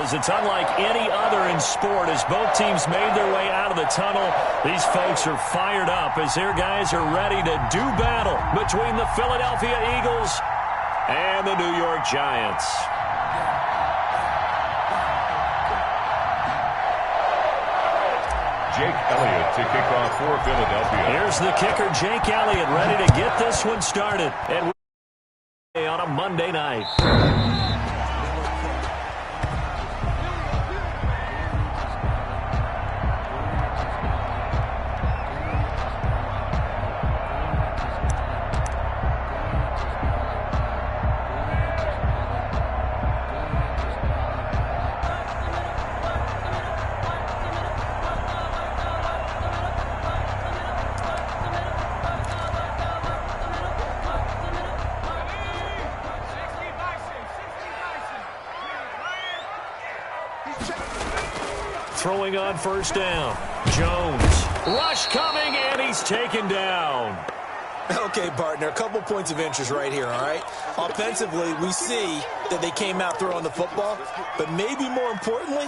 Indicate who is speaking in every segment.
Speaker 1: is it's unlike any other in sport. As both teams made their way out of the tunnel, these folks are fired up as their guys are ready to do battle between the Philadelphia Eagles and the New York Giants.
Speaker 2: Jake Elliott to kick off for Philadelphia.
Speaker 1: Here's the kicker, Jake Elliott, ready to get this one started. And on a Monday night. Throwing on first down. Jones. Rush coming, and he's taken down.
Speaker 3: Okay, partner, a couple points of interest right here, all right? Offensively, we see that they came out throwing the football, but maybe more importantly,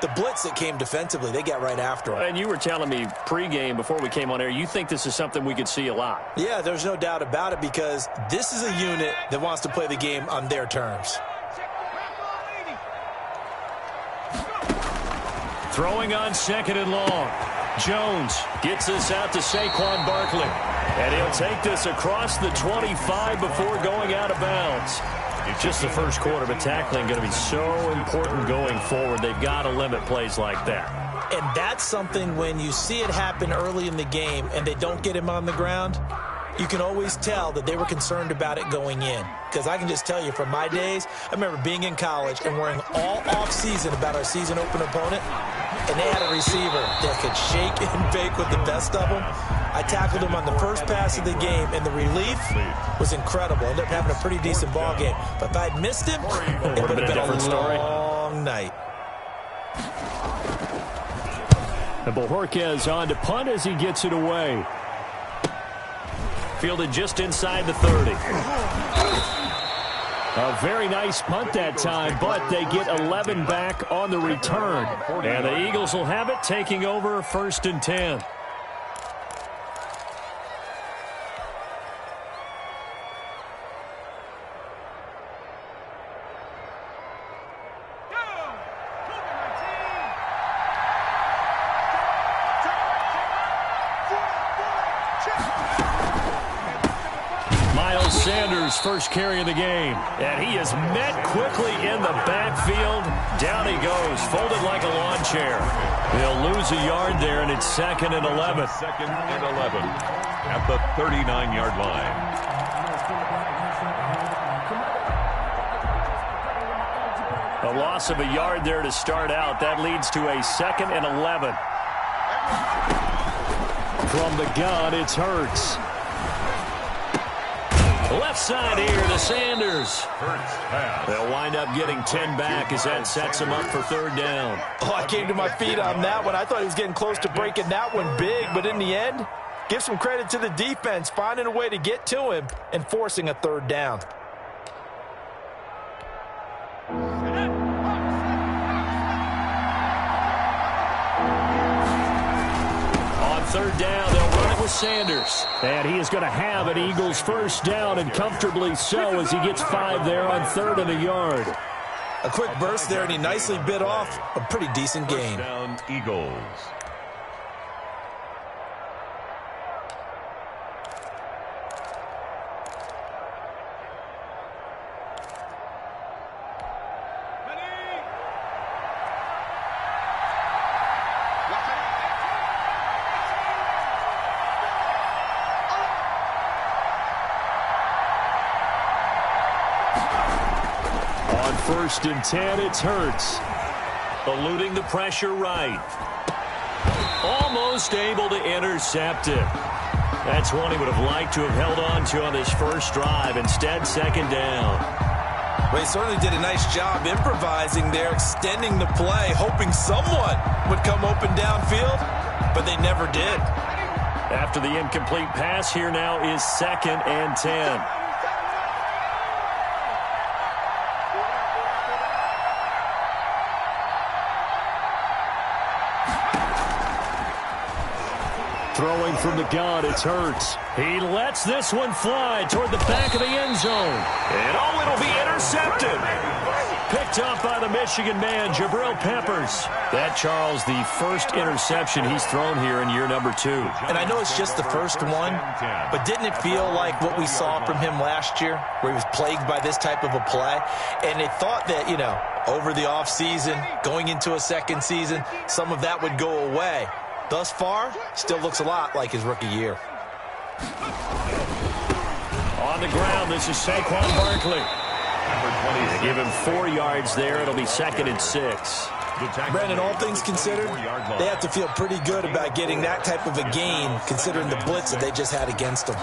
Speaker 3: the blitz that came defensively, they got right after him.
Speaker 1: And you were telling me pregame before we came on air, you think this is something we could see a lot.
Speaker 3: Yeah, there's no doubt about it because this is a unit that wants to play the game on their terms.
Speaker 1: Throwing on second and long. Jones gets this out to Saquon Barkley. And he'll take this across the 25 before going out of bounds. It's just the first quarter, but tackling going to be so important going forward. They've got to limit plays like that.
Speaker 3: And that's something when you see it happen early in the game and they don't get him on the ground, you can always tell that they were concerned about it going in. Because I can just tell you from my days, I remember being in college and worrying all off-season about our season open opponent, and they had a receiver that could shake and bake with the best of them. I tackled him on the first pass of the game, and the relief was incredible. Ended up having a pretty decent ball game. But if I'd missed him, it would have been a long night.
Speaker 1: And Bojorquez on to punt as he gets it away. Fielded just inside the 30. A very nice punt that time, but they get 11 back on the return. And the Eagles will have it, taking over 1st and 10. Sanders first carry of the game, and he is met quickly in the backfield. Down he goes, folded like a lawn chair. He'll lose a yard there, and it's 2nd and 11.
Speaker 2: 2nd and 11 at the 39-yard line.
Speaker 1: A loss of a yard there to start out. That leads to a 2nd and 11. From the gun, it's Hurts. Left side here to Sanders. They'll wind up getting 10 back as that sets them up for 3rd down.
Speaker 3: Oh, I came to my feet on that one. I thought he was getting close to breaking that one big, but in the end, give some credit to the defense, finding a way to get to him and forcing a 3rd down.
Speaker 1: On 3rd down, they'll run it with Sanders. And he is going to have an Eagles 1st down, and comfortably so as he gets 5 there on 3rd and a yard.
Speaker 3: A quick burst there, and he nicely bit off a pretty decent gain.
Speaker 2: Down Eagles.
Speaker 1: On 1st and 10, it's Hurts. Eluding the pressure right. Almost able to intercept it. That's one he would have liked to have held on to on this first drive. Instead, 2nd down.
Speaker 3: Well, he certainly did a nice job improvising there, extending the play, hoping someone would come open downfield, but they never did.
Speaker 1: After the incomplete pass, here now is 2nd and 10. Throwing from the gun, it's Hurts. He lets this one fly toward the back of the end zone. And it'll be intercepted. Picked up by the Michigan man, Jabril Peppers. That, Charles, the first interception he's thrown here in year number 2.
Speaker 3: And I know it's just the first one, but didn't it feel like what we saw from him last year, where he was plagued by this type of a play? And they thought that, over the offseason, going into a second season, some of that would go away. Thus far, still looks a lot like his rookie year.
Speaker 1: On the ground, this is Saquon Barkley. They give him 4 yards there. It'll be 2nd and 6.
Speaker 3: Brandon, all things considered, they have to feel pretty good about getting that type of a gain, considering the blitz that they just had against them.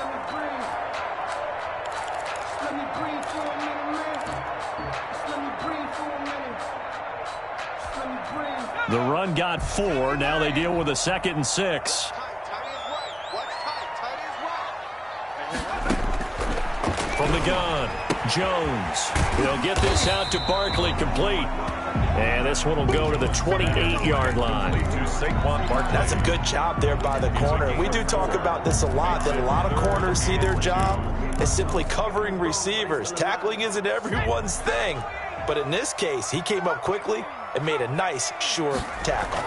Speaker 1: The run got 4. Now they deal with a 2nd and 6. From the gun, Jones. He'll get this out to Barkley, complete. And this one will go to the 28-yard line.
Speaker 3: That's a good job there by the corner. We do talk about this a lot, that a lot of corners see their job as simply covering receivers. Tackling isn't everyone's thing. But in this case, he came up quickly and made a nice, sure tackle.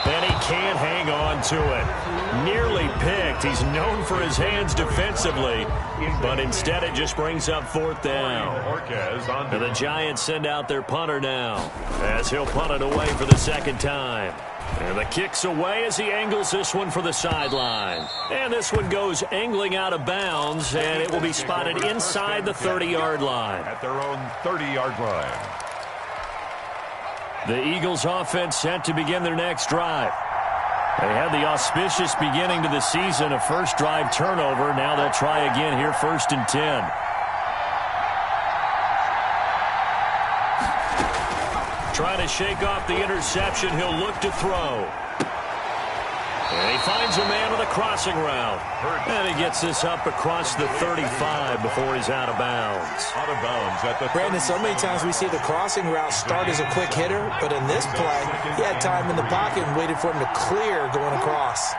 Speaker 1: And he can't hang on to it. Nearly picked. He's known for his hands defensively, but instead it just brings up 4th down. And the Giants send out their punter now, as he'll punt it away for the 2nd time. And the kick's away as he angles this one for the sideline. And this one goes angling out of bounds, and it will be spotted inside the 30-yard line.
Speaker 2: At their own 30-yard line.
Speaker 1: The Eagles offense set to begin their next drive. They had the auspicious beginning to the season, a first drive turnover. Now they'll try again here, 1st and 10. Trying to shake off the interception, he'll look to throw. And he finds a man with a crossing route. And he gets this up across the 35 before he's out of bounds.
Speaker 2: Out of bounds at the
Speaker 3: Brandon, so many times we see the crossing route start as a quick hitter, but in this play, he had time in the pocket and waited for him to clear going across.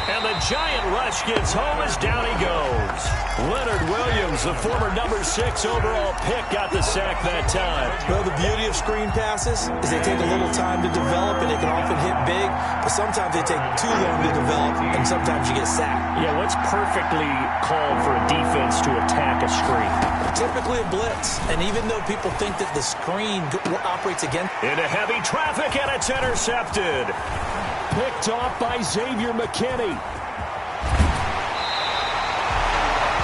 Speaker 1: And the giant rush gets home as down he goes. Leonard Williams, the former number 6 overall pick, got the sack that time.
Speaker 3: Well, the beauty of screen passes is they take a little time to develop, and they can often hit big, but sometimes they take too long to develop, and sometimes you get sacked.
Speaker 1: Yeah, what's perfectly called for a defense to attack a screen?
Speaker 3: Typically a blitz, and even though people think that the screen operates against...
Speaker 1: Into heavy traffic, and it's intercepted. Picked off by Xavier McKinney.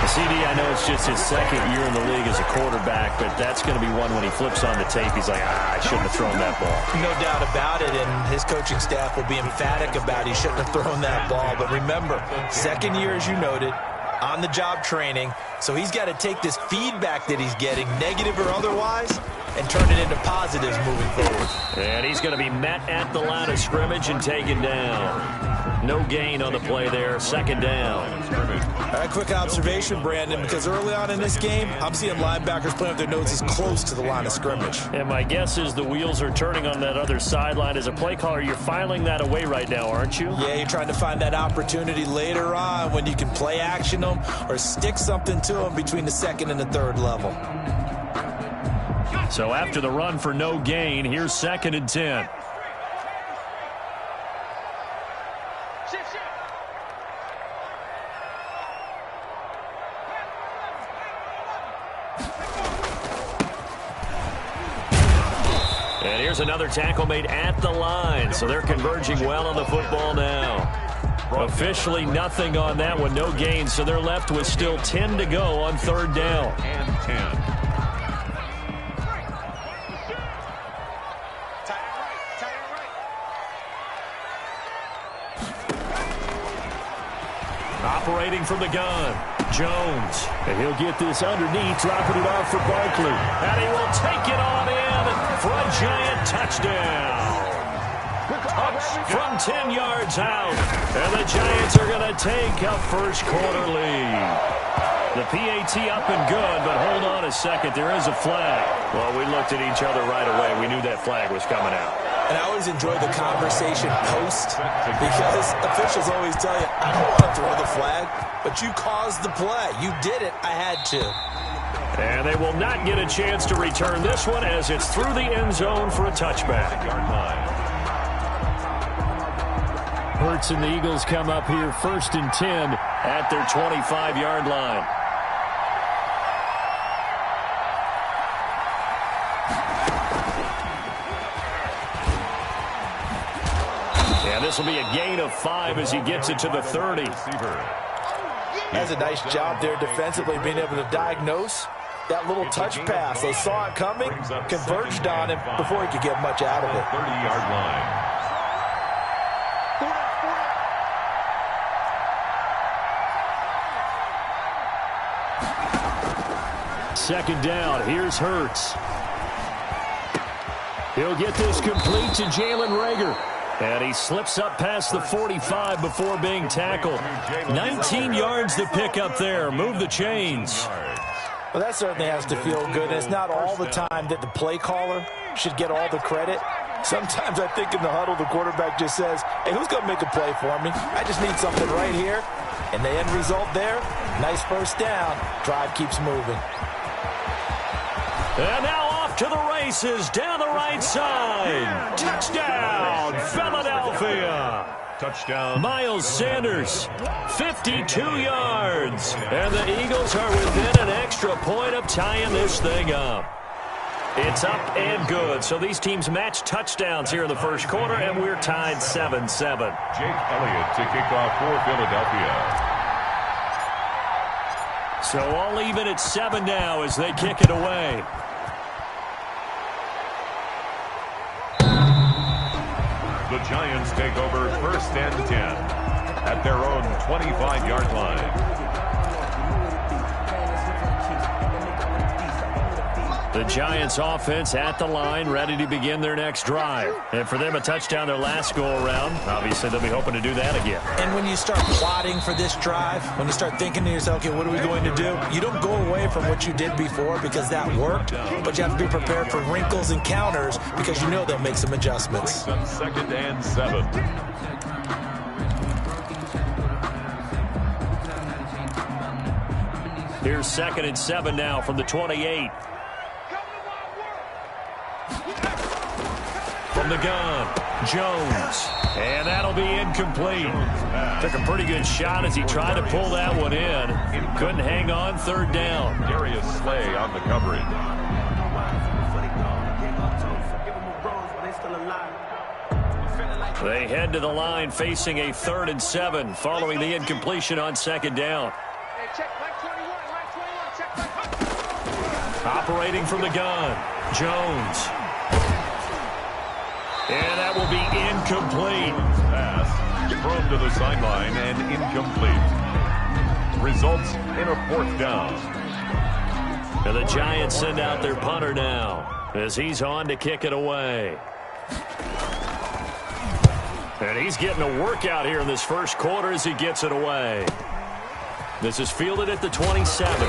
Speaker 1: CD, I know it's just his 2nd year in the league as a quarterback, but that's going to be one when he flips on the tape. He's like, I shouldn't have thrown that ball.
Speaker 3: No doubt about it, and his coaching staff will be emphatic about he shouldn't have thrown that ball. But remember, 2nd year, as you noted, on-the-job training, so he's got to take this feedback that he's getting, negative or otherwise, and turn it into positives moving forward.
Speaker 1: And he's going to be met at the line of scrimmage and taken down. No gain on the play there, 2nd down.
Speaker 3: All right, quick observation, Brandon, because early on in this game, I'm seeing linebackers playing with their noses close to the line of scrimmage.
Speaker 1: And my guess is the wheels are turning on that other sideline. As a play caller, you're filing that away right now, aren't you?
Speaker 3: Yeah, you're trying to find that opportunity later on when you can play action them or stick something to them between the 2nd and the 3rd level.
Speaker 1: So after the run for no gain, here's 2nd and 10. And here's another tackle made at the line, so they're converging well on the football now. Officially nothing on that one, no gain, so they're left with still 10 to go on 3rd down.
Speaker 2: And 10.
Speaker 1: Operating from the gun, Jones. And he'll get this underneath, dropping it off for Barkley. And he will take it on in for a giant touchdown. from 10 yards out. And the Giants are going to take a first quarter lead. The PAT up and good, but hold on a second. There is a flag. Well, we looked at each other right away. We knew that flag was coming out.
Speaker 3: And I always enjoy the conversation post because officials always tell you, I don't want to throw the flag, but you caused the play. You did it. I had to.
Speaker 1: And they will not get a chance to return this one as it's through the end zone for a touchback. Hurts and the Eagles come up here 1st and 10 at their 25-yard line. And this will be a gain of 5 as he gets it to the 30.
Speaker 3: That's a nice job there defensively, being able to diagnose that little touch pass. They saw it coming, converged on him before he could get much out of it.
Speaker 2: 30-yard line.
Speaker 1: Second down. Here's Hurts. He'll get this complete to Jalen Reagor. And he slips up past the 45 before being tackled. 19 yards to pick up there. Move the chains.
Speaker 3: Well, that certainly has to feel good. It's not all the time that the play caller should get all the credit. Sometimes I think in the huddle, the quarterback just says, hey, who's going to make a play for me? I just need something right here. And the end result there, nice first down. Drive keeps moving.
Speaker 1: And now off to the races down the right side. Touchdown, Philadelphia.
Speaker 2: Touchdown.
Speaker 1: Miles Sanders, 52 yards. And the Eagles are within an extra point of tying this thing up. It's up and good. So these teams match touchdowns here in the first quarter, and we're tied 7-7.
Speaker 2: Jake Elliott to kick off for Philadelphia.
Speaker 1: So all even at 7 now as they kick it away.
Speaker 2: The Giants take over 1st and 10 at their own 25-yard line.
Speaker 1: The Giants offense at the line, ready to begin their next drive. And for them, a touchdown their last go-around. Obviously, they'll be hoping to do that again.
Speaker 3: And when you start plotting for this drive, when you start thinking to yourself, okay, what are we going to do? You don't go away from what you did before because that worked, but you have to be prepared for wrinkles and counters because you know they'll make some adjustments.
Speaker 2: 2nd and 7.
Speaker 1: Here's 2nd and 7 now from the 28. From the gun, Jones. And that'll be incomplete. Took a pretty good shot as he tried to pull that one in. Couldn't hang on, 3rd down.
Speaker 2: Darius Slay on the coverage.
Speaker 1: They head to the line facing a 3rd and 7 following the incompletion on 2nd down. Operating from the gun, Jones. And that will be incomplete.
Speaker 2: Pass thrown to the sideline and incomplete. Results in a 4th down.
Speaker 1: And the Giants send out their punter now as he's on to kick it away. And he's getting a workout here in this first quarter as he gets it away. This is fielded at the 27.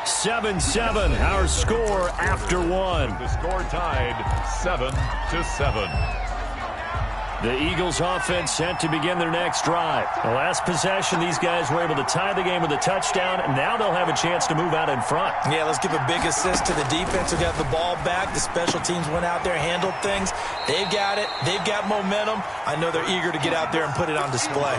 Speaker 1: 7-7, our score after 1.
Speaker 2: The score tied 7-7.
Speaker 1: The Eagles offense set to begin their next drive. The last possession, these guys were able to tie the game with a touchdown, and now they'll have a chance to move out in front.
Speaker 3: Yeah, let's give a big assist to the defense who got the ball back. The special teams went out there, handled things. They've got it. They've got momentum. I know they're eager to get out there and put it on display.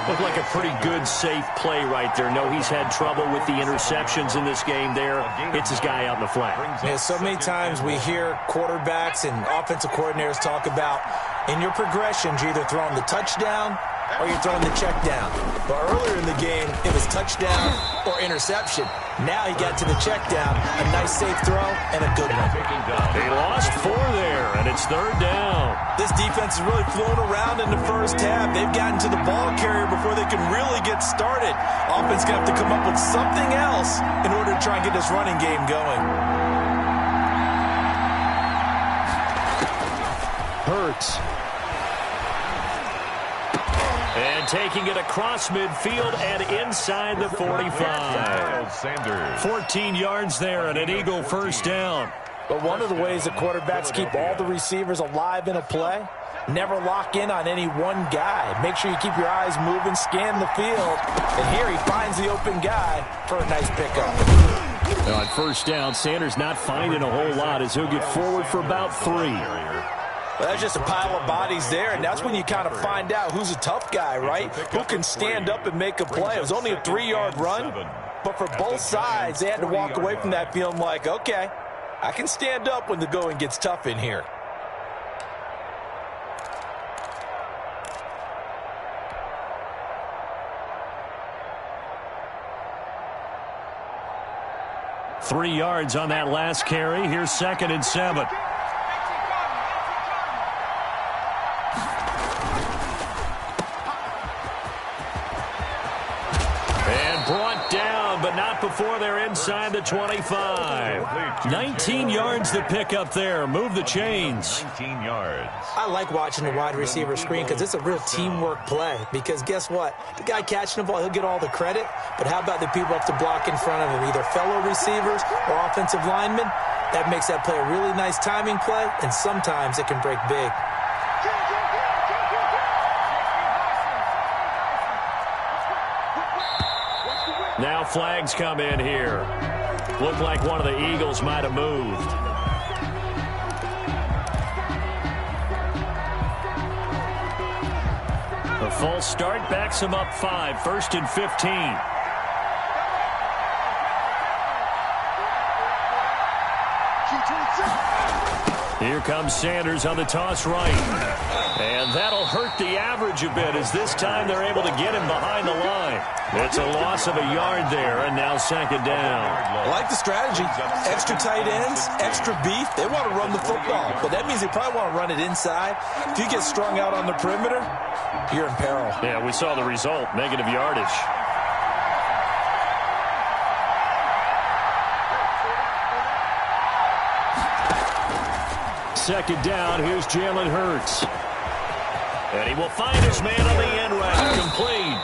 Speaker 1: Looked like a pretty good, safe play right there. No, he's had trouble with the interceptions in this game there. Hits his guy out in the flat.
Speaker 3: Yeah, so many times we hear quarterbacks and offensive coordinators talk about in your progressions, you're either throwing the touchdown or you're throwing the check down. But earlier in the game, it was touchdown or interception. Now he got to the check down, a nice safe throw, and a good one.
Speaker 1: They lost 4 there, and it's 3rd down.
Speaker 3: This defense is really flown around in the first half. They've gotten to the ball carrier before they can really get started. Offense going to have to come up with something else in order to try and get this running game going.
Speaker 1: Hurts. And taking it across midfield and inside the 45. 14 yards there and an Eagle first down.
Speaker 3: But one of the ways that quarterbacks keep all the receivers alive in a play, never lock in on any one guy. Make sure you keep your eyes moving, scan the field. And here he finds the open guy for a nice pickup.
Speaker 1: On first down, Sanders not finding a whole lot as he'll get forward for about 3.
Speaker 3: Well, that's just a pile of bodies there, and that's when you kind of find out who's a tough guy, right? Who can stand up and make a play. It was only a 3-yard run, but for both sides, they had to walk away from that feeling like, okay, I can stand up when the going gets tough in here.
Speaker 1: Three yards on that last carry. Here's 2nd and 7. And brought down, but not before they're inside the 25. 19 yards to pick up there. Move the chains.
Speaker 2: 19 yards.
Speaker 3: I like watching the wide receiver screen because it's a real teamwork play. Because guess what? The guy catching the ball, he'll get all the credit. But how about the people up to block in front of him, either fellow receivers or offensive linemen? That makes that play a really nice timing play, and sometimes it can break big.
Speaker 1: Now flags come in here. Looked like one of the Eagles might have moved. A false start backs him up 5. 1st and 15. Here comes Sanders on the toss right. And that'll hurt the average a bit as this time they're able to get him behind the line. It's a loss of a yard there, and now 2nd down.
Speaker 3: I like the strategy. Extra tight ends, extra beef. They want to run the football, but that means they probably want to run it inside. If you get strung out on the perimeter, you're in peril.
Speaker 1: Yeah, we saw the result, negative yardage. Second down, here's Jalen Hurts. And he will find his man on the end route. Complete.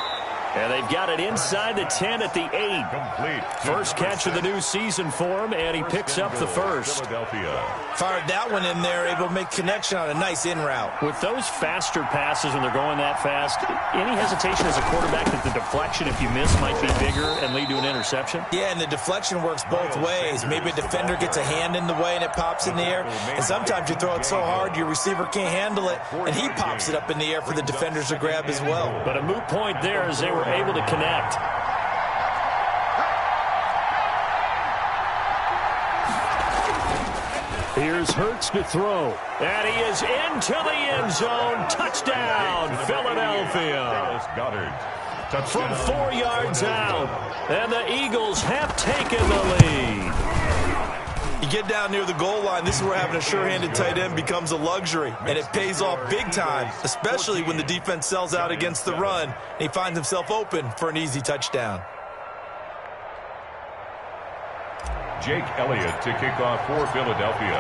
Speaker 1: And they've got it inside the 10 at the 8.
Speaker 2: Complete.
Speaker 1: First catch of the new season for him, and he picks up the first.
Speaker 3: Fired that one in there, able to make connection on a nice in route.
Speaker 1: With those faster passes when they're going that fast, any hesitation as a quarterback that the deflection, if you miss, might be bigger and lead to an interception?
Speaker 3: Yeah, and the deflection works both ways. Maybe a defender gets a hand in the way and it pops in the air. And sometimes you throw it so hard your receiver can't handle it, and he pops it up in the air for the defenders to grab as well.
Speaker 1: But a moot point there as they were able to connect. Here's Hurts to throw. And he is into the end zone. Touchdown, Philadelphia. From 4 yards out. And the Eagles have taken the lead.
Speaker 3: You get down near the goal line, this is where having a sure-handed tight end becomes a luxury, and it pays off big time, especially when the defense sells out against the run, and he finds himself open for an easy touchdown.
Speaker 2: Jake Elliott to kick off for Philadelphia.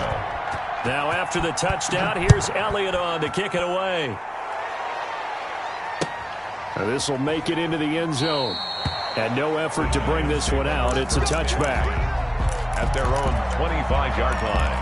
Speaker 1: Now after the touchdown, here's Elliott on to kick it away. This will make it into the end zone. And no effort to bring this one out. It's a touchback.
Speaker 2: At their own 25-yard line.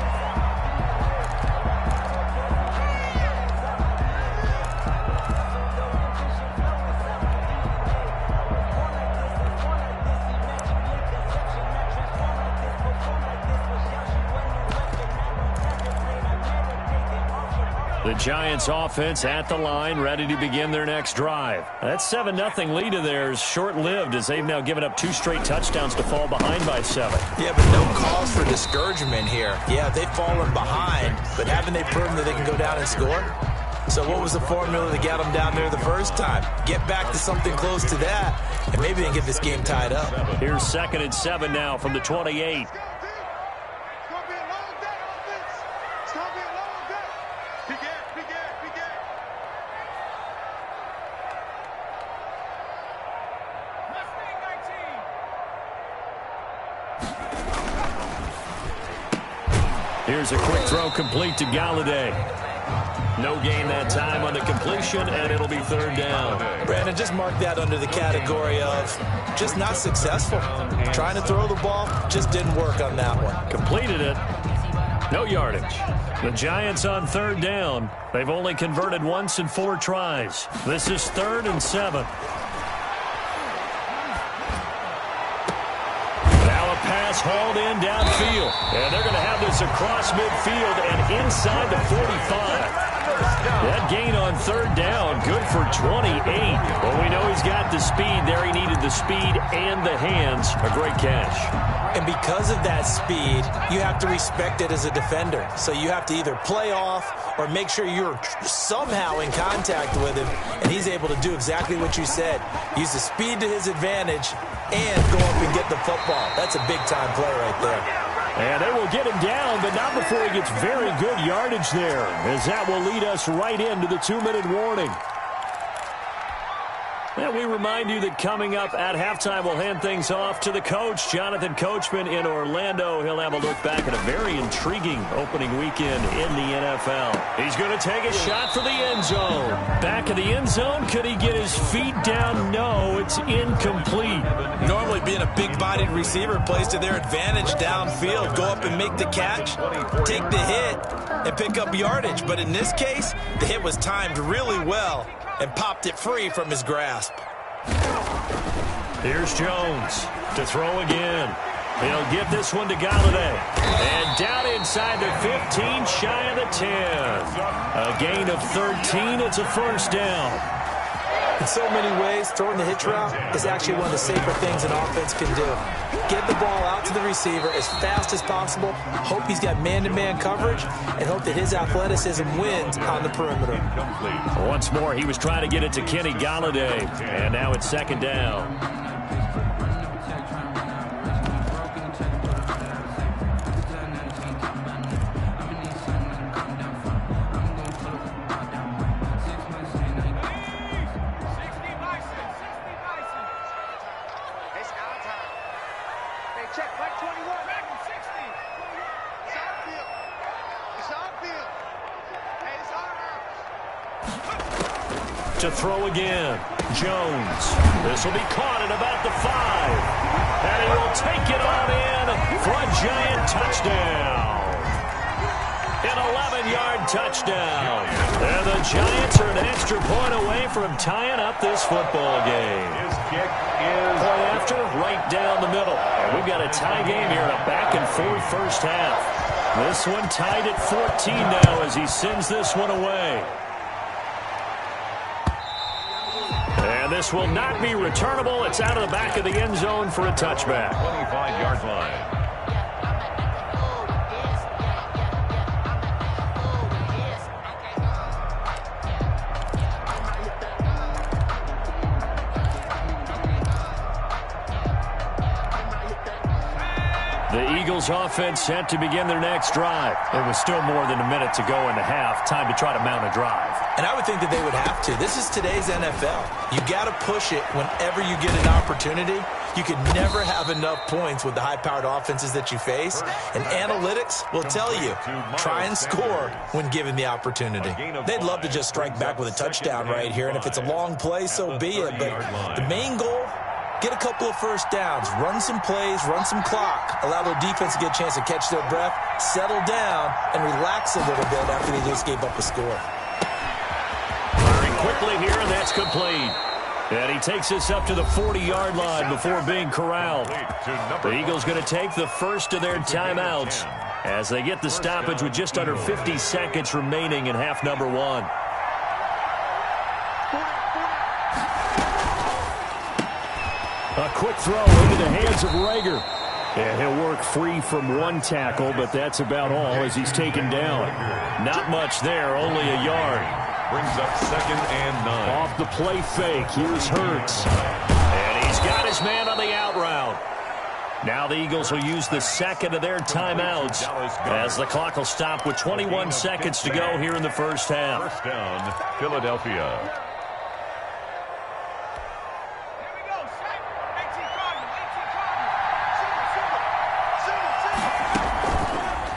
Speaker 1: The Giants offense at the line, ready to begin their next drive. That 7-0 lead of theirs short-lived as they've now given up 2 straight touchdowns to fall behind by 7.
Speaker 3: Yeah, but no cause for discouragement here. Yeah, they've fallen behind, but haven't they proven that they can go down and score? So what was the formula that got them down there the first time? Get back to something close to that, and maybe they can get this game tied up.
Speaker 1: Here's 2nd and 7 now from the 28. Here's a quick throw complete to Galladay. No gain that time on the completion, and it'll be third down.
Speaker 3: Brandon, just mark that under the category of just not successful. Trying to throw the ball, just didn't work on that one.
Speaker 1: Completed it. No yardage. The Giants on third down. They've only converted once in 4 tries. This is 3rd and 7. Now a pass hauled in downfield. And they're going to have this across midfield and inside the 45. That gain on third down, good for 28. Well, we know he's got the speed there. He needed the speed and the hands. A great catch.
Speaker 3: And because of that speed, you have to respect it as a defender. So you have to either play off or make sure you're somehow in contact with him, and he's able to do exactly what you said. Use the speed to his advantage and go up and get the football. That's a big-time play right there.
Speaker 1: And they will get him down, but not before he gets very good yardage there, as that will lead us right into the 2-minute warning. And we remind you that coming up at halftime, we'll hand things off to the coach, Jonathan Coachman in Orlando. He'll have a look back at a very intriguing opening weekend in the NFL. He's going to take a shot for the end zone. Back of the end zone, could he get his feet down? No, it's incomplete.
Speaker 3: Normally being a big-bodied receiver plays to their advantage downfield. Go up and make the catch, take the hit, and pick up yardage. But in this case, the hit was timed really well and popped it free from his grasp.
Speaker 1: Here's Jones to throw again. He'll give this one to Galladay. And down inside the 15, shy of the 10. A gain of 13. It's a first down.
Speaker 3: In so many ways, throwing the hitch route is actually one of the safer things an offense can do. Get the ball out to the receiver as fast as possible, hope he's got man-to-man coverage, and hope that his athleticism wins on the perimeter.
Speaker 1: Once more, he was trying to get it to Kenny Galladay, and now it's second down. To throw again, Jones. This will be caught at about the 5. And he will take it on in for a Giant touchdown. An 11-yard touchdown. And the Giants are an extra point away from tying up this football game.
Speaker 2: His kick is
Speaker 1: point after, right down the middle. And we've got a tie game here in a back-and-forth first half. This one tied at 14 now as he sends this one away. And this will not be returnable. It's out of the back of the end zone for a touchback.
Speaker 2: 25-yard line.
Speaker 1: The Eagles offense set to begin their next drive. It was still more than a minute to go in the half. Time to try to mount a drive.
Speaker 3: And I would think that they would have to. This is today's NFL. You got to push it whenever you get an opportunity. You can never have enough points with the high-powered offenses that you face. And analytics will tell you, try and score when given the opportunity. They'd love to just strike back with a touchdown right here. And if it's a long play, so be it. But the main goal, get a couple of first downs, run some plays, run some clock, allow their defense to get a chance to catch their breath, settle down, and relax a little bit after they just gave up a score.
Speaker 1: Firing quickly here, and that's complete. And he takes us up to the 40-yard line before being corralled. The Eagles going to take the first of their timeouts as they get the stoppage with just under 50 seconds remaining in half number 1. A quick throw into the hands of Rager. And he'll work free from one tackle, but that's about all as he's taken down. Not much there, only a yard.
Speaker 2: Brings up 2nd and 9.
Speaker 1: Off the play fake, here's Hurts. And he's got his man on the out route. Now the Eagles will use the second of their timeouts as the clock will stop with 21 seconds to go here in the first half.
Speaker 2: First down, Philadelphia.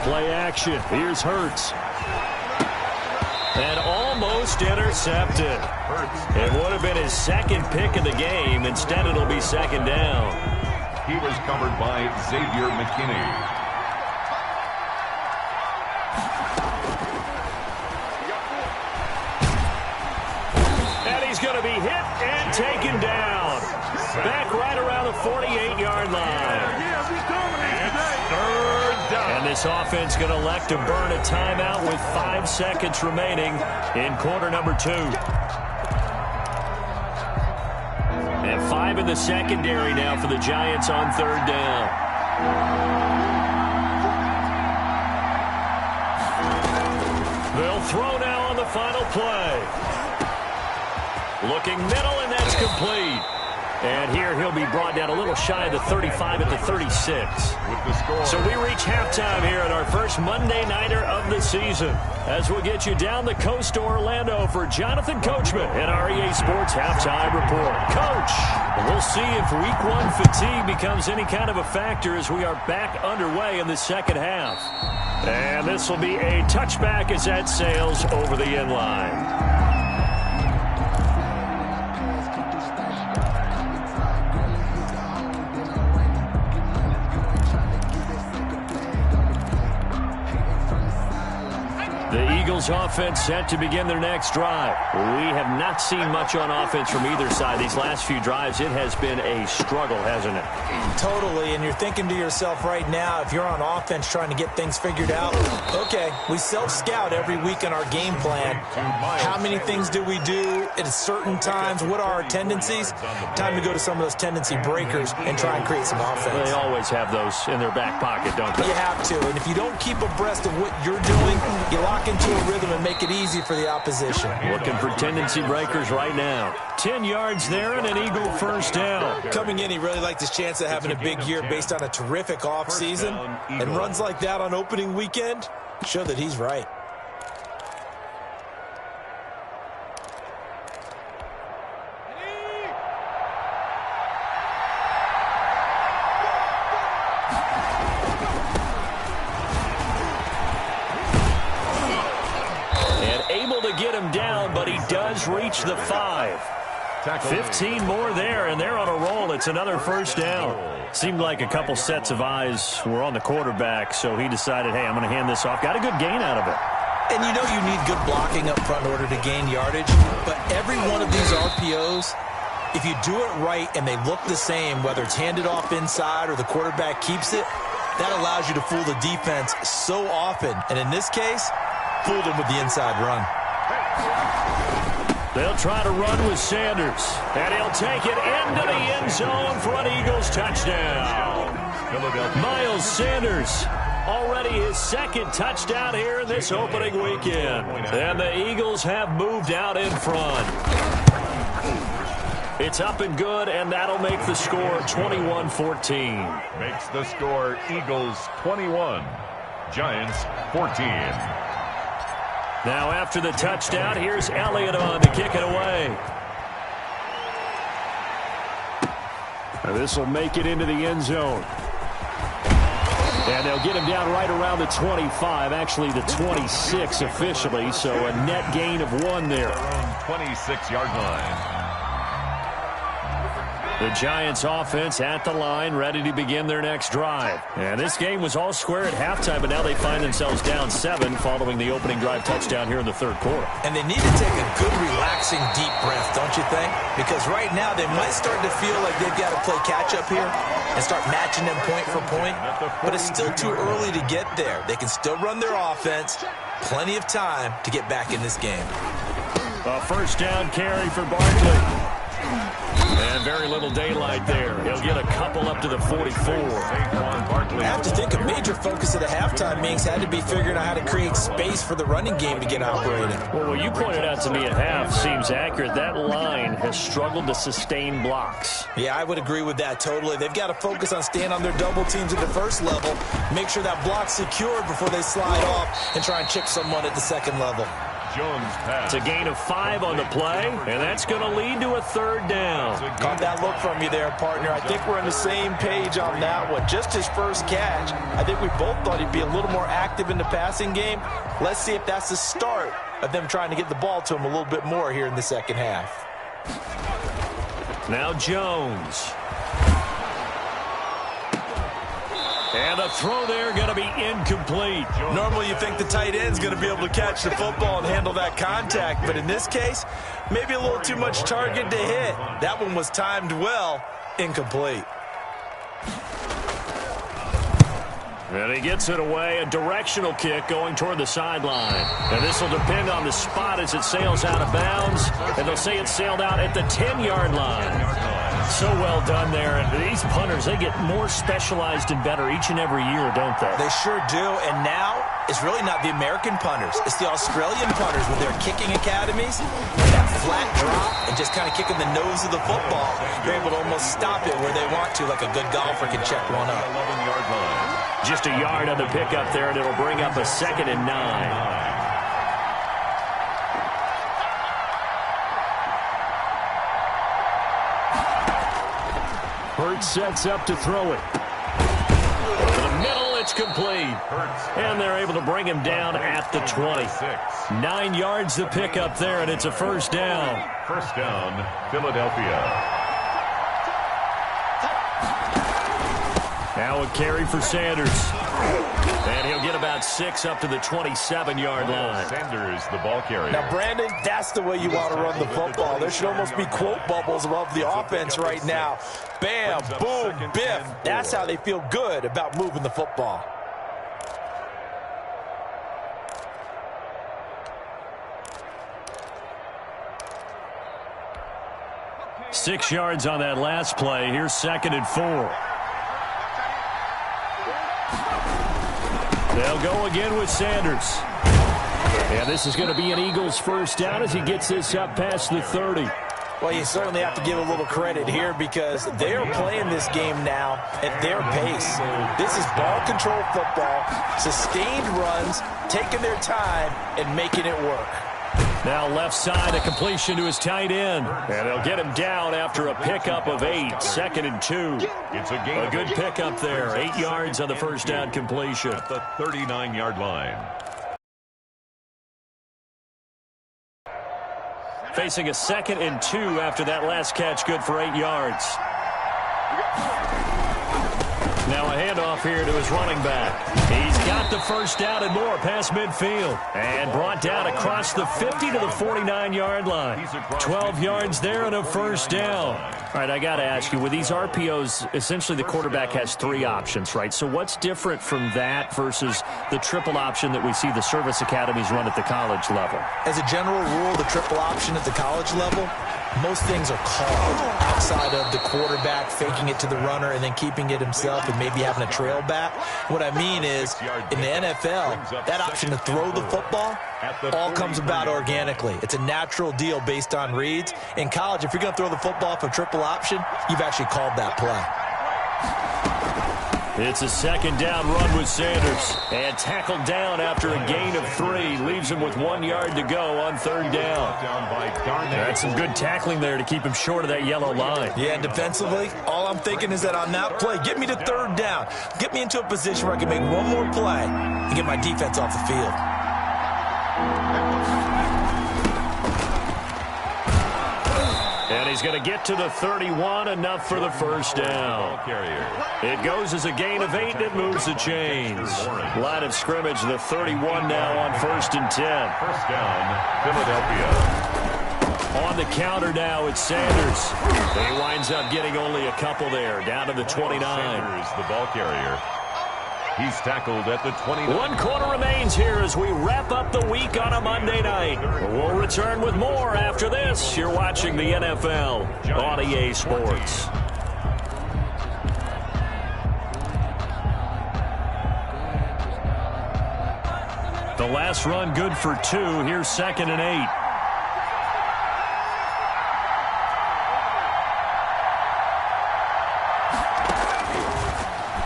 Speaker 1: Play action. Here's Hurts. And Almost intercepted. It would have been his second pick of the game. Instead, it'll be second down.
Speaker 2: He was covered by Xavier McKinney.
Speaker 1: He's going to be hit and taken down. Back right around the 48-yard line.
Speaker 2: Third down.
Speaker 1: And this offense going to elect to burn a timeout with 5 seconds remaining in quarter number 2. And 5 in the secondary now for the Giants on third down. They'll throw now on the final play. Looking middle, and that's complete. And here he'll be brought down a little shy of the 35 at the 36.
Speaker 2: With the score.
Speaker 1: So we reach halftime here at our first Monday Nighter of the season. As we'll get you down the coast to Orlando for Jonathan Coachman and our EA Sports Halftime Report. Coach, we'll see if Week 1 fatigue becomes any kind of a factor as we are back underway in the second half. And this will be a touchback as that sails over the end line. The Eagles offense set to begin their next drive. We have not seen much on offense from either side. These last few drives, it has been a struggle, hasn't it?
Speaker 3: Totally, and you're thinking to yourself right now, if you're on offense trying to get things figured out, okay, we self-scout every week in our game plan. How many things do we do at certain times? What are our tendencies? Time to go to some of those tendency breakers and try and create some offense.
Speaker 1: They always have those in their back pocket, don't they?
Speaker 3: You have to, and if you don't keep abreast of what you're doing, you lock into a rhythm and make it easy for the opposition.
Speaker 1: Looking for tendency breakers right now. 10 yards there and an Eagle first down.
Speaker 3: Coming in, he really liked his chance of having a big year based on a terrific offseason. And runs like that on opening weekend show that he's right.
Speaker 1: Get him down, but he does reach the 5. 15 more there, and they're on a roll. It's another first down. Seemed like a couple sets of eyes were on the quarterback, so he decided, hey, I'm going to hand this off. Got a good gain out of it.
Speaker 3: And you know you need good blocking up front in order to gain yardage, but every one of these RPOs, if you do it right and they look the same, whether it's handed off inside or the quarterback keeps it, that allows you to fool the defense so often. And in this case, fooled him with the inside run.
Speaker 1: They'll try to run with Sanders, and he'll take it into the end zone for an Eagles touchdown. Miles Sanders, already his second touchdown here in this opening weekend. And the Eagles have moved out in front. It's up and good, and that'll make the score 21-14.
Speaker 2: Makes the score Eagles 21, Giants 14.
Speaker 1: Now after the touchdown, here's Elliott on to kick it away. This will make it into the end zone. And they'll get him down right around the 25, actually the 26 officially, so a net gain of 1 there.
Speaker 2: 26-yard line.
Speaker 1: The Giants offense at the line, ready to begin their next drive. And this game was all square at halftime, but now they find themselves down 7 following the opening drive touchdown here in the third quarter.
Speaker 3: And they need to take a good, relaxing, deep breath, don't you think? Because right now they might start to feel like they've got to play catch-up here and start matching them point for point. But it's still too early to get there. They can still run their offense. Plenty of time to get back in this game.
Speaker 1: A first down carry for Barkley. And very little daylight there. He'll get a couple up to the 44.
Speaker 3: I have to think a major focus of the halftime meetings had to be figuring out how to create space for the running game to get operating.
Speaker 1: Well, what you pointed out to me at half seems accurate. That line has struggled to sustain blocks.
Speaker 3: Yeah, I would agree with that totally. They've got to focus on staying on their double teams at the first level, make sure that block's secured before they slide off and try and chip someone at the second level.
Speaker 2: Jones pass.
Speaker 1: It's a gain of 5 on the play, and that's going to lead to a third down.
Speaker 3: Caught that look from you there, partner. I think we're on the same page on that one. Just his first catch. I think we both thought he'd be a little more active in the passing game. Let's see if that's the start of them trying to get the ball to him a little bit more here in the second half.
Speaker 1: Now Jones. And the throw there going to be incomplete.
Speaker 3: Normally you think the tight end's going to be able to catch the football and handle that contact, but in this case, maybe a little too much target to hit. That one was timed well, incomplete.
Speaker 1: And he gets it away, a directional kick going toward the sideline. And this will depend on the spot as it sails out of bounds. And they'll say it sailed out at the 10-yard line. So well done there. And these punters, they get more specialized and better each and every year, don't they?
Speaker 3: They sure do. And now it's really not the American punters. It's the Australian punters with their kicking academies. That flat drop and just kind of kicking the nose of the football. They're able to almost stop it where they want to, like a good golfer can check one up.
Speaker 2: 11-yard line.
Speaker 1: Just a yard on the pickup there, and it'll bring up a 2nd and 9. Hurts sets up to throw it. Over the middle, it's complete. And they're able to bring him down at the 20. 9 yards the pickup there, and it's a first down.
Speaker 2: First down, Philadelphia.
Speaker 1: Now a carry for Sanders. And he'll get about 6 up to the 27-yard line.
Speaker 2: Sanders, the ball carrier.
Speaker 3: Now, Brandon, that's the way you want to run the football. There should almost be quote bubbles above the offense right now. Bam, boom, biff. That's how they feel good about moving the football.
Speaker 1: Six yards on that last play. Here's 2nd and 4. They'll go again with Sanders. And this is going to be an Eagles first down as he gets this up past the 30.
Speaker 3: Well, you certainly have to give a little credit here because they're playing this game now at their pace. This is ball control football, sustained runs, taking their time and making it work.
Speaker 1: Now left side, a completion to his tight end. And they'll get him down after a pickup of 8. 2nd and 2.
Speaker 2: It's a
Speaker 1: good pickup there. 8 yards on the first down completion.
Speaker 2: At the 39-yard line.
Speaker 1: Facing a 2nd and 2 after that last catch, good for 8 yards. Now a handoff here to his running back. He's got the first down and more past midfield. And brought down across the 50 to the 49-yard line. 12 yards there and a first down. All right, I got to ask you, with these RPOs, essentially the quarterback has 3 options, right? So what's different from that versus the triple option that we see the service academies run at the college level?
Speaker 3: As a general rule, the triple option at the college level, most things are called outside of the quarterback faking it to the runner and then keeping it himself and maybe having a trail back. What I mean is, in the NFL, that option to throw the football all comes about organically. It's a natural deal based on reads. In college, if you're going to throw the football for triple option, you've actually called that play.
Speaker 1: It's a 2nd down run with Sanders. And tackled down after a gain of 3. Leaves him with 1 yard to go on 3rd down. That's some good tackling there to keep him short of that yellow line.
Speaker 3: Yeah, and defensively, all I'm thinking is that on that play, get me to 3rd down. Get me into a position where I can make one more play and get my defense off the field.
Speaker 1: And he's going to get to the 31, enough for the first down. It goes as a gain of 8, and it moves the chains. Line of scrimmage, the 31 now on 1st and 10.
Speaker 2: First down, Philadelphia.
Speaker 1: On the counter now, it's Sanders. He winds up getting only a couple there, down to the 29.
Speaker 2: Sanders, the ball carrier. He's tackled at the 29.
Speaker 1: 1 quarter remains here as we wrap up the week on a Monday night. We'll return with more after this. You're watching the NFL on EA Sports. The last run good for 2. Here's 2nd and 8.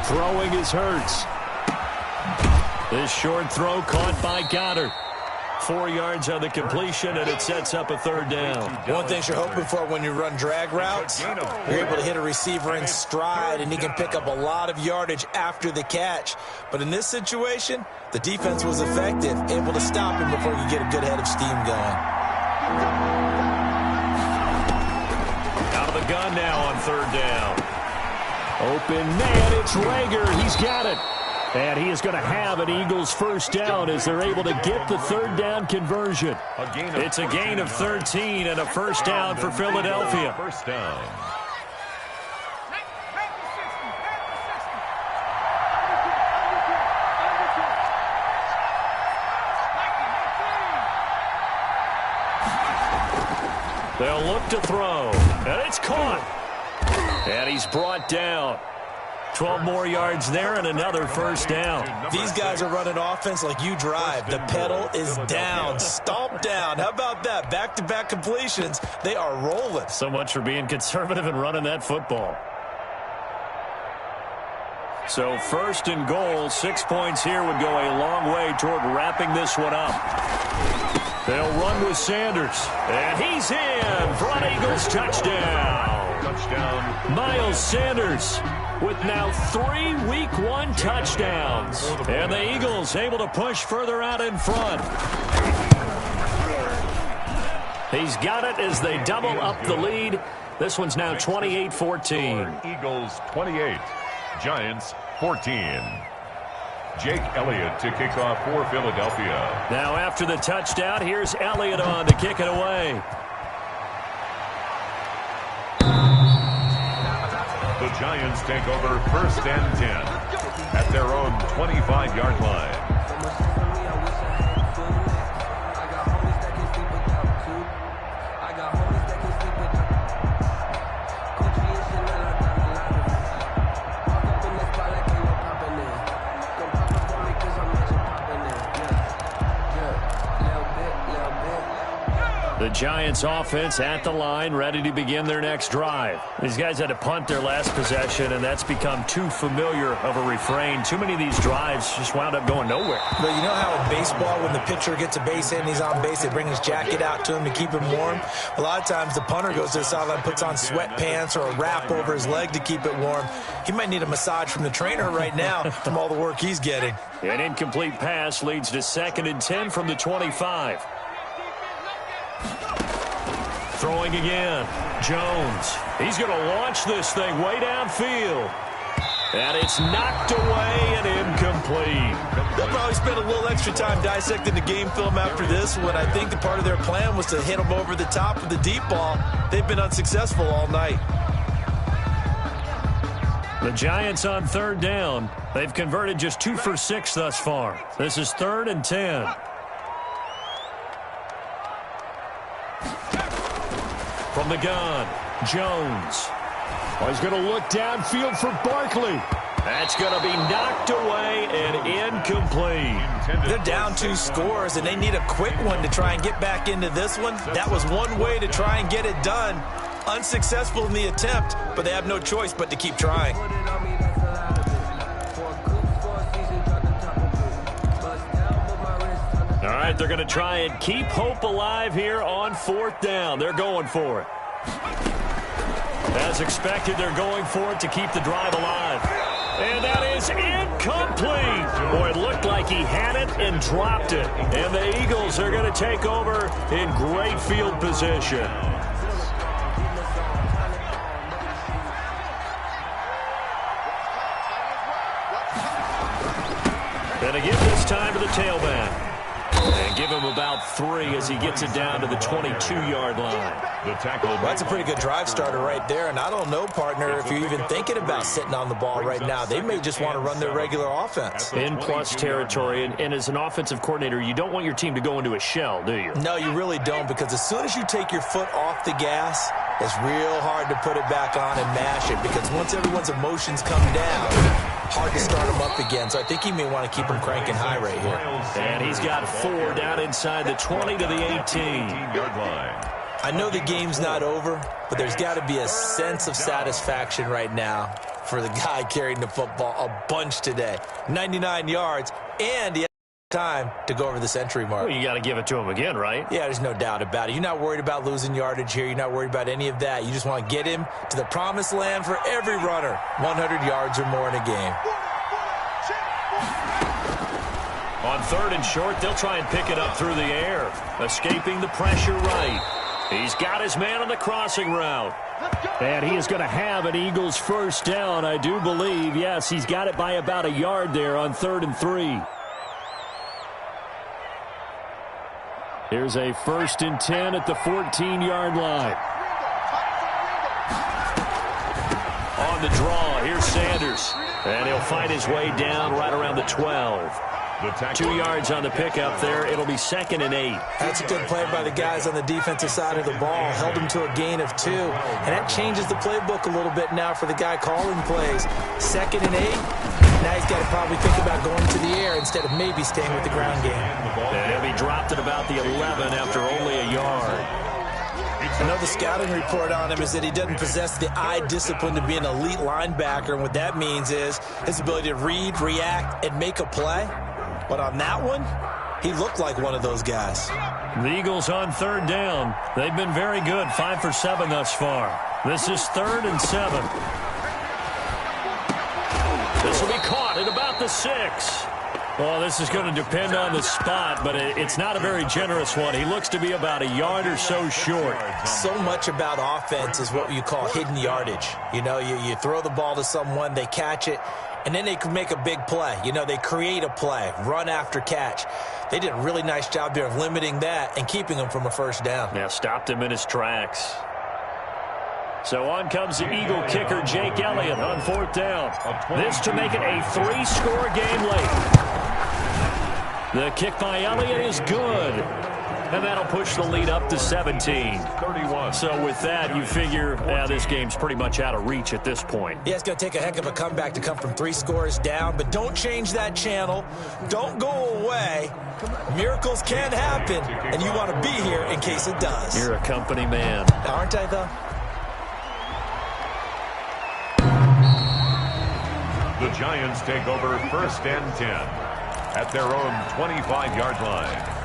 Speaker 1: Throwing is Hurts. This short throw caught by Goddard. 4 yards on the completion, and it sets up a third down.
Speaker 3: One thing you're hoping for when you run drag routes, you're able to hit a receiver in stride, and he can pick up a lot of yardage after the catch. But in this situation, the defense was effective, able to stop him before he could get a good head of steam going.
Speaker 1: Out of the gun now on third down. Open man, it's Reagor. He's got it. And he is going to have an Eagles first down as they're able to get the third down conversion. It's a gain of 13 and a first down for Philadelphia.
Speaker 2: First down.
Speaker 1: They'll look to throw. And it's caught. And he's brought down. 12 more yards there and another first down.
Speaker 3: These guys are running offense like you drive. The pedal is down, stomp down. How about that? Back-to-back completions. They are rolling.
Speaker 1: So much for being conservative and running that football. So first and goal, 6 points here would go a long way toward wrapping this one up. They'll run with Sanders. And he's in for an Eagles touchdown.
Speaker 2: Touchdown.
Speaker 1: Miles Sanders with now 3 Week 1 touchdowns. And the Eagles able to push further out in front. He's got it as they double up the lead. This one's now 28-14.
Speaker 2: Eagles 28, Giants 14. Jake Elliott to kick off for Philadelphia.
Speaker 1: Now after the touchdown, here's Elliott on to kick it away.
Speaker 2: The Giants take over first and 10 at their own 25-yard line.
Speaker 1: The Giants offense at the line, ready to begin their next drive. These guys had to punt their last possession, and that's become too familiar of a refrain. Too many of these drives just wound up going nowhere.
Speaker 3: But you know how in baseball, when the pitcher gets a base hit and he's on base, they bring his jacket out to him to keep him warm? A lot of times the punter goes to the sideline, puts on sweatpants or a wrap over his leg to keep it warm. He might need a massage from the trainer right now from all the work he's getting.
Speaker 1: An incomplete pass leads to 2nd and 10 from the 25. Throwing again. Jones. He's going to launch this thing way downfield. And it's knocked away and incomplete.
Speaker 3: They'll probably spend a little extra time dissecting the game film after this one. I think the part of their plan was to hit them over the top of the deep ball. They've been unsuccessful all night.
Speaker 1: The Giants on third down. They've converted just 2 for 6 thus far. This is 3rd and 10. From the gun, Jones. Oh, he's going to look downfield for Barkley. That's going to be knocked away and incomplete.
Speaker 3: They're down 2 scores, and they need a quick one to try and get back into this one. That was one way to try and get it done. Unsuccessful in the attempt, but they have no choice but to keep trying.
Speaker 1: All right, they're going to try and keep hope alive here on 4th down. They're going for it. As expected, they're going for it to keep the drive alive. And that is incomplete. Boy, it looked like he had it and dropped it. And the Eagles are going to take over in great field position. And again this time to the tailback. And give him about 3 as he gets it down to the 22-yard line.
Speaker 2: The tackle.
Speaker 3: Well, that's a pretty good drive starter right there. And I don't know, partner, if you're even thinking about sitting on the ball right now. They may just want to run their regular offense.
Speaker 1: In plus territory. And as an offensive coordinator, you don't want your team to go into a shell, do you?
Speaker 3: No, you really don't, because as soon as you take your foot off the gas, it's real hard to put it back on and mash it, because once everyone's emotions come down, hard to start them up again. So I think he may want to keep them cranking high right here.
Speaker 1: And he's got 4 down inside the 20 to the 18-yard
Speaker 2: line.
Speaker 3: I know the game's not over, but there's got to be a sense of satisfaction right now for the guy carrying the football a bunch today. 99 yards, and he time to go over the century mark.
Speaker 1: Well, you got to give it to him again, right?
Speaker 3: Yeah, there's no doubt about it. You're not worried about losing yardage here. You're not worried about any of that. You just want to get him to the promised land for every runner, 100 yards or more in a game.
Speaker 1: On 3rd and short, they'll try and pick it up through the air, escaping the pressure right. He's got his man on the crossing route. And he is going to have an Eagles first down, I do believe. Yes, he's got it by about a yard there on 3rd and 3. Here's a 1st and 10 at the 14-yard line. On the draw, here's Sanders. And he'll find his way down right around the 12. 2 yards on the pickup there. It'll be 2nd and 8.
Speaker 3: That's a good play by the guys on the defensive side of the ball. Held him to a gain of 2. And that changes the playbook a little bit now for the guy calling plays. 2nd and 8. Now he's got to probably think about going to the air instead of maybe staying with the ground game.
Speaker 1: And he dropped at about the 11 after only a yard.
Speaker 3: I know the scouting report on him is that he doesn't possess the eye discipline to be an elite linebacker. And what that means is his ability to read, react, and make a play. But on that one, he looked like one of those guys.
Speaker 1: The Eagles on 3rd down. They've been very good, 5 for 7 thus far. This is 3rd and 7. This will be caught at about the 6. Well, this is going to depend on the spot, but it's not a very generous one. He looks to be about a yard or so short.
Speaker 3: So much about offense is what you call hidden yardage. You know, you throw the ball to someone, they catch it, and then they can make a big play. You know, they create a play, run after catch. They did a really nice job there of limiting that and keeping him from a first down.
Speaker 1: Yeah, stopped him in his tracks. So on comes the Eagle kicker, Jake Elliott, on 4th down. This to make it a 3-score game late. The kick by Elliott is good. And that'll push the lead up to 17.
Speaker 2: 31.
Speaker 1: So with that, you figure this game's pretty much out of reach at this point.
Speaker 3: Yeah, it's going to take a heck of a comeback to come from 3 scores down, but don't change that channel. Don't go away. Miracles can happen, and you want to be here in case it does.
Speaker 1: You're a company man.
Speaker 3: Aren't I, though?
Speaker 2: The Giants take over 1st and 10 at their own 25-yard line.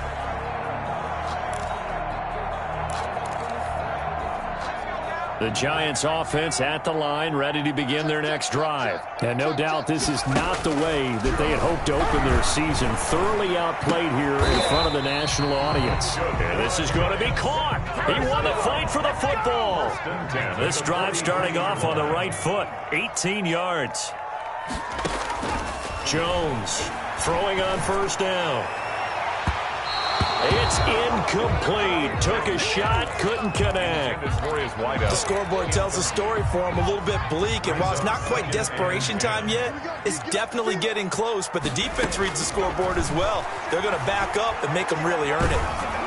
Speaker 1: The Giants offense at the line, ready to begin their next drive. And no doubt this is not the way that they had hoped to open their season. Thoroughly outplayed here in front of the national audience. And this is going to be caught. He won the fight for the football. This drive starting off on the right foot. 18 yards. Jones throwing on 1st down. It's incomplete. Took a shot, couldn't connect.
Speaker 3: The scoreboard tells a story for him, a little bit bleak, and while it's not quite desperation time yet, it's definitely getting close, but the defense reads the scoreboard as well. They're going to back up and make them really earn it.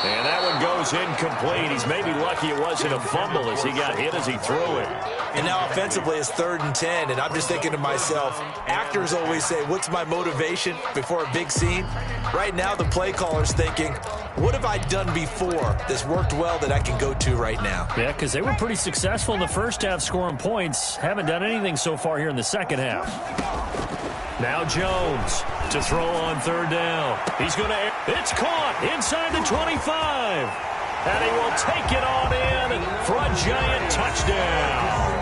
Speaker 1: And that one goes incomplete. He's maybe lucky it wasn't a fumble as he got hit as he threw it.
Speaker 3: And now offensively it's 3rd and 10, and I'm just thinking to myself, actors always say, what's my motivation before a big scene? Right now the play caller's thinking, what have I done before that's worked well that I can go to right now?
Speaker 1: Yeah, because they were pretty successful in the first half scoring points. Haven't done anything so far here in the second half. Now Jones to throw on 3rd down. He's going to... It's caught inside the 25. And he will take it on in for a Giant touchdown.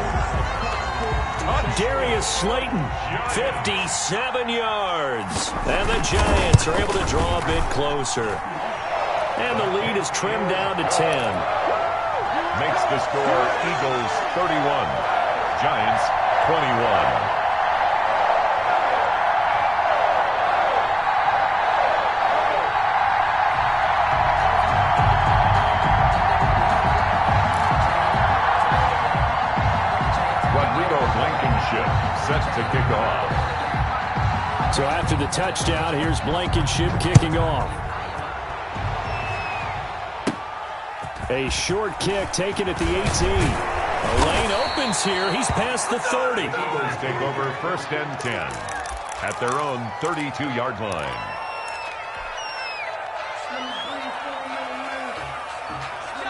Speaker 1: Darius Slayton, 57 yards. And the Giants are able to draw a bit closer. And the lead is trimmed down to 10.
Speaker 2: Makes the score Eagles 31, Giants 21. Set to kick off.
Speaker 1: So after the touchdown, here's Blankenship kicking off. A short kick taken at the 18. A lane opens here. He's past the 30.
Speaker 2: Eagles take over 1st and 10 at their own 32-yard line.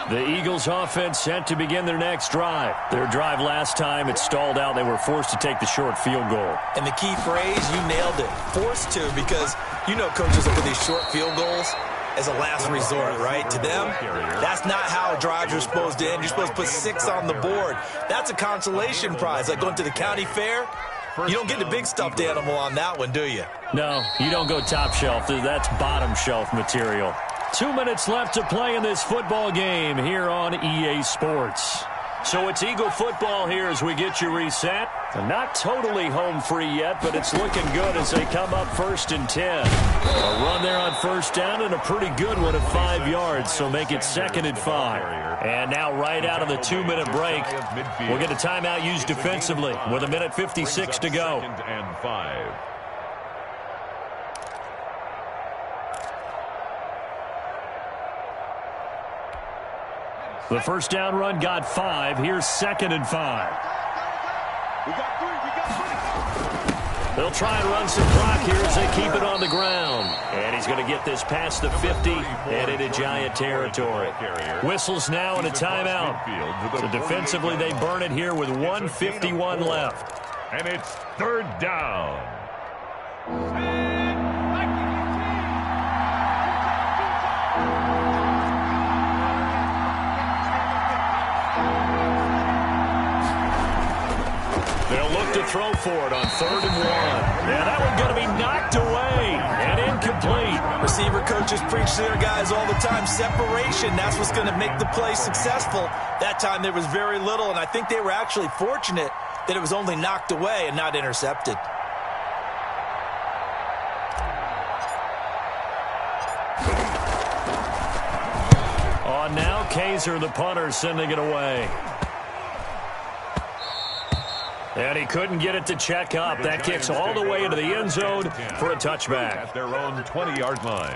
Speaker 1: The Eagles offense set to begin their next drive. Their drive last time, it stalled out. They were forced to take the short field goal.
Speaker 3: And the key phrase, you nailed it. Forced to, because you know coaches look at these short field goals as a last resort, right? To them, that's not how drives are supposed to end. You're supposed to put 6 on the board. That's a consolation prize, like going to the county fair. You don't get the big stuffed animal on that one, do you?
Speaker 1: No, you don't go top shelf. That's bottom shelf material. 2 minutes left to play in this football game here on EA Sports. So it's Eagle football here as we get you reset. Not totally home free yet, but it's looking good as they come up 1st and 10. A run there on 1st down and a pretty good one at 5 yards, so make it 2nd and 5. And now right out of the 2-minute break, we'll get a timeout used defensively with 1:56 to go.
Speaker 2: 2nd and 5.
Speaker 1: The first down run got 5. Here's 2nd and 5. They'll try and run some clock here as they keep it on the ground. And he's going to get this past the 50 and into Giant territory. Whistles now and a timeout. So defensively they burn it here with 1:51 left.
Speaker 2: And it's 3rd down.
Speaker 1: They'll look to throw for it on 3rd and 1. Now that one's going to be knocked away and incomplete.
Speaker 3: Receiver coaches preach to their guys all the time. Separation, that's what's going to make the play successful. That time there was very little, and I think they were actually fortunate that it was only knocked away and not intercepted.
Speaker 1: On now, Kaiser, the punter, sending it away. And he couldn't get it to check up. That kicks all the way into the end zone for a touchback.
Speaker 2: At their own 20-yard line.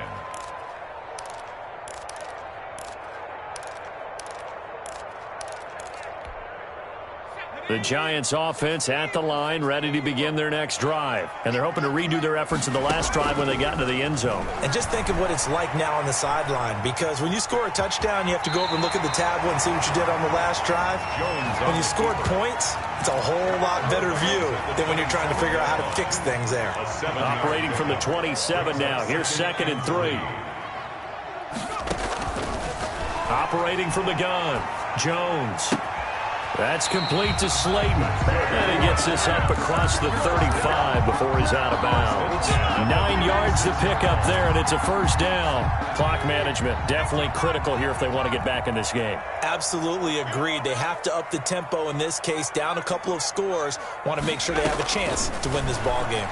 Speaker 1: The Giants offense at the line, ready to begin their next drive. And they're hoping to redo their efforts in the last drive when they got into the end zone.
Speaker 3: And just think of what it's like now on the sideline, because when you score a touchdown, you have to go over and look at the tablet and see what you did on the last drive. When you scored points, it's a whole lot better view than when you're trying to figure out how to fix things there.
Speaker 1: Operating from the 27 now. Here's 2nd and 3. Operating from the gun, Jones. That's complete to Slayton. And he gets this up across the 35 before he's out of bounds. 9 yards to pick up there, and it's a 1st down. Clock management definitely critical here if they want to get back in this game.
Speaker 3: Absolutely agreed. They have to up the tempo in this case, down a couple of scores. Want to make sure they have a chance to win this ball game.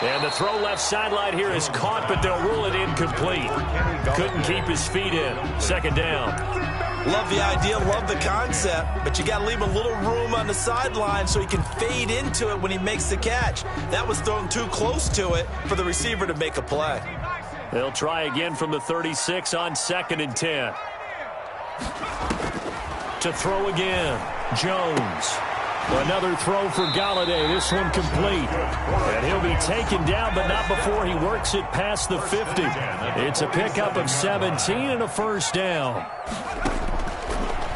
Speaker 1: And the throw left sideline here is caught, but they'll rule it incomplete. Couldn't keep his feet in. 2nd down.
Speaker 3: Love the idea, love the concept, but you got to leave a little room on the sideline so he can fade into it when he makes the catch. That was thrown too close to it for the receiver to make a play.
Speaker 1: They'll try again from the 36 on 2nd and 10. To throw again, Jones. Another throw for Galladay. This one complete. And he'll be taken down, but not before he works it past the 50. It's a pickup of 17 and a 1st down.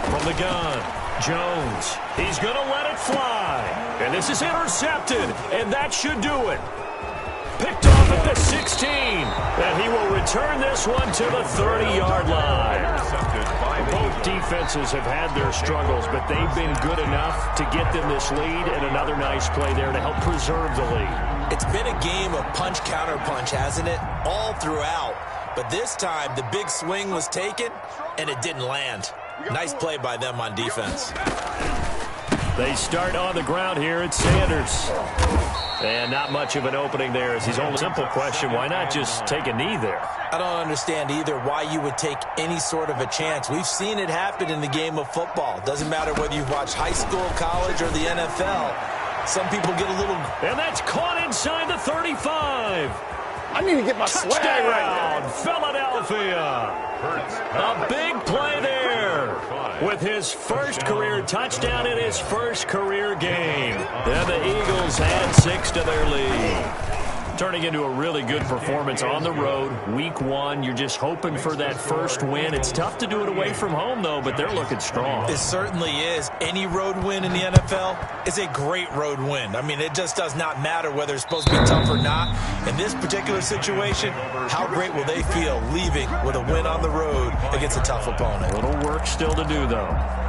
Speaker 1: From the gun, Jones. He's going to let it fly. And this is intercepted, and that should do it. Picked off at the 16. And he will return this one to the 30-yard line. Both defenses have had their struggles, but they've been good enough to get them this lead, and another nice play there to help preserve the lead.
Speaker 3: It's been a game of punch-counter-punch, hasn't it? All throughout. But this time, the big swing was taken, and it didn't land. Nice play by them on defense.
Speaker 1: They start on the ground here at Sanders. And not much of an opening there as he's only a simple question. Why not just take a knee there?
Speaker 3: I don't understand either why you would take any sort of a chance. We've seen it happen in the game of football. Doesn't matter whether you've watched high school, college, or the NFL. Some people get a little...
Speaker 1: And that's caught inside the 35.
Speaker 4: I need to get my swag right
Speaker 1: now. Philadelphia. A big play there with his first career touchdown in his first career game. And the Eagles add 6 to their lead. Turning into a really good performance on the road, week one. You're just hoping for that first win. It's tough to do it away from home, though, but they're looking strong.
Speaker 3: It certainly is. Any road win in the NFL is a great road win. I mean, it just does not matter whether it's supposed to be tough or not. In this particular situation, how great will they feel leaving with a win on the road against a tough opponent?
Speaker 1: A little work still to do, though.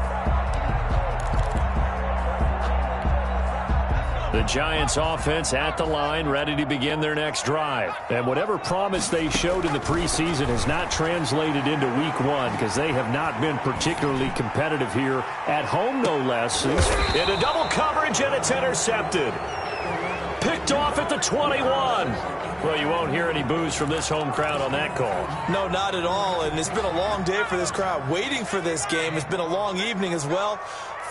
Speaker 1: The Giants offense at the line, ready to begin their next drive. And whatever promise they showed in the preseason has not translated into week one because they have not been particularly competitive here at home, no less. Into double coverage, and it's intercepted. Picked off at the 21. Well, you won't hear any boos from this home crowd on that call.
Speaker 3: No, not at all. And it's been a long day for this crowd waiting for this game. It's been a long evening as well.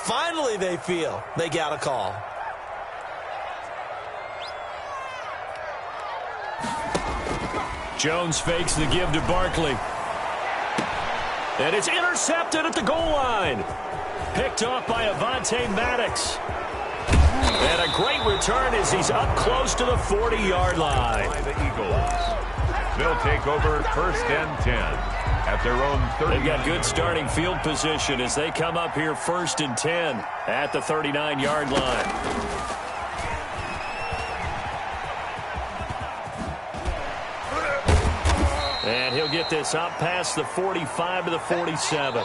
Speaker 3: Finally, they feel they got a call.
Speaker 1: Jones fakes the give to Barkley. And it's intercepted at the goal line. Picked off by Avonte Maddox. And a great return as he's up close to the 40-yard line.
Speaker 2: By the Eagles. They'll take over first and 10 at their own 30.
Speaker 1: They've got good starting field position as they come up here first and 10 at the 39-yard line. And he'll get this up past the 45 to the 47.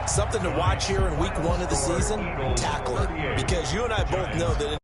Speaker 3: Something to watch here in week one of the season, tackling. Because you and I both know that